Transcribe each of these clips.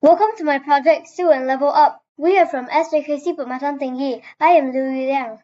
Welcome to my project, Sue and Level Up. We are from SJKC Pematang Tinggi. I am Louis Liang.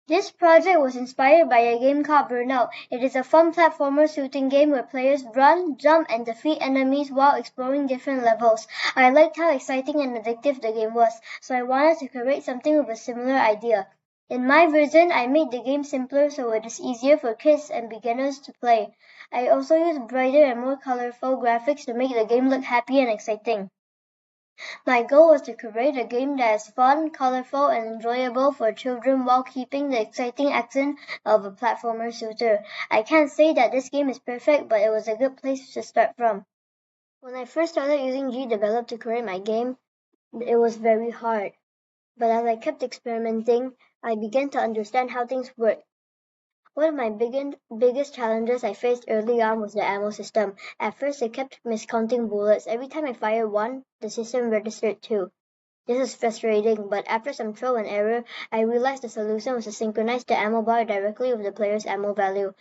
This project was inspired by a game called Burnout. It is a fun platformer shooting game where players run, jump, and defeat enemies while exploring different levels. I liked how exciting and addictive the game was, so I wanted to create something with a similar idea. In my version, I made the game simpler so it is easier for kids and beginners to play. I also used brighter and more colorful graphics to make the game look happy and exciting. My goal was to create a game that is fun, colorful, and enjoyable for children while keeping the exciting accent of a platformer shooter. I can't say that this game is perfect, but it was a good place to start from. When I first started using GDevelop to create my game, it was very hard. But as I kept experimenting, I began to understand how things work. One of my biggest challenges I faced early on was the ammo system. At first, I kept miscounting bullets. Every time I fired one, the system registered two. This was frustrating, but after some trial and error, I realized the solution was to synchronize the ammo bar directly with the player's ammo value.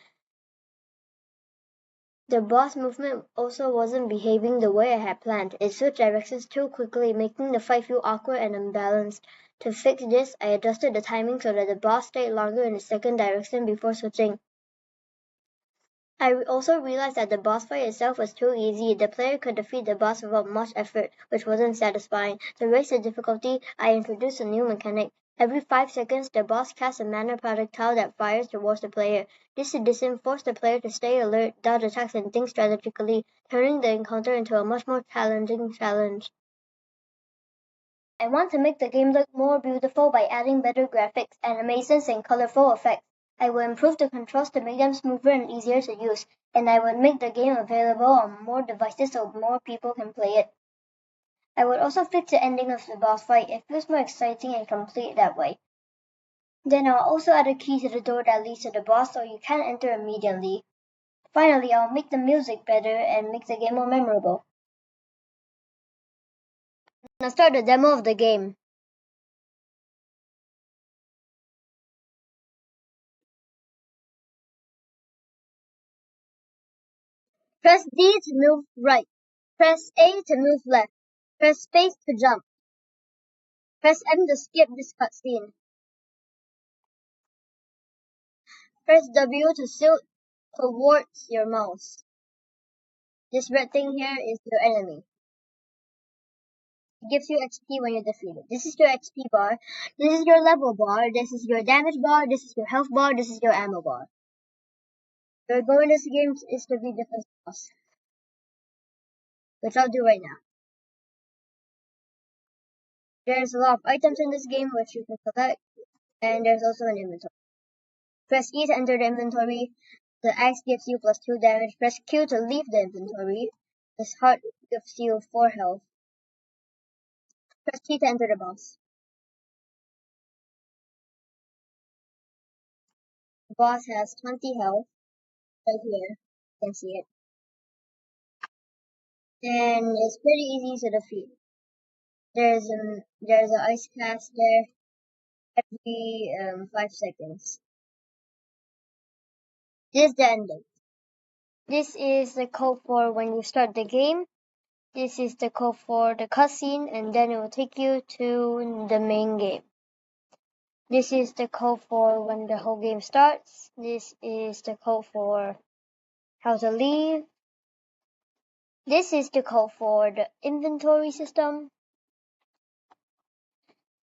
The boss movement also wasn't behaving the way I had planned. It switched directions too quickly, making the fight feel awkward and unbalanced. To fix this, I adjusted the timing so that the boss stayed longer in the second direction before switching. I also realized that the boss fight itself was too easy. The player could defeat the boss without much effort, which wasn't satisfying. To raise the difficulty, I introduced a new mechanic. Every 5 seconds, the boss casts a mana projectile that fires towards the player. This tradition forced the player to stay alert, dodge attacks, and think strategically, turning the encounter into a much more challenging challenge. I want to make the game look more beautiful by adding better graphics, animations, and colorful effects. I will improve the controls to make them smoother and easier to use, and I will make the game available on more devices so more people can play it. I would also fix the ending of the boss fight. It feels more exciting and complete that way. Then I'll also add a key to the door that leads to the boss so you can't enter immediately. Finally, I'll make the music better and make the game more memorable. Now start the demo of the game. Press D to move right. Press A to move left. Press space to jump. Press M to skip this cutscene. Press W to tilt towards your mouse. This red thing here is your enemy. It gives you XP when you defeat it. This is your XP bar. This is your level bar. This is your damage bar. This is your health bar. This is your ammo bar. Your goal in this game is to beat the first boss, which I'll do right now. There's a lot of items in this game which you can collect, and there's also an inventory. Press E to enter the inventory. The axe gives you +2 damage. Press Q to leave the inventory. This heart gives you 4 health. Press T to enter the boss. The boss has 20 health right here. You can see it. And it's pretty easy to defeat. There's an ice cast there every 5 seconds. This is the ending. This is the code for when you start the game. This is the code for the cutscene, and then it will take you to the main game. This is the code for when the whole game starts. This is the code for how to leave. This is the code for the inventory system.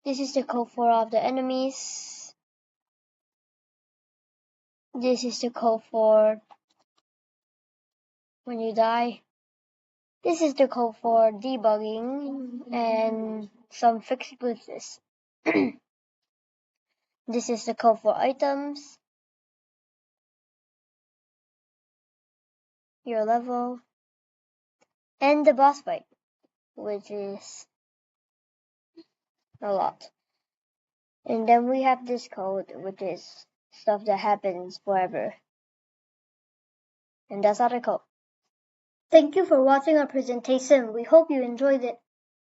This is the code for all the enemies. This is the code for when you die. This is the code for debugging and some fixed glitches. This is the code for items, your level, and the boss fight, which is a lot. And then we have this code, which is stuff that happens forever. And that's all the code. Thank you for watching our presentation. We hope you enjoyed it.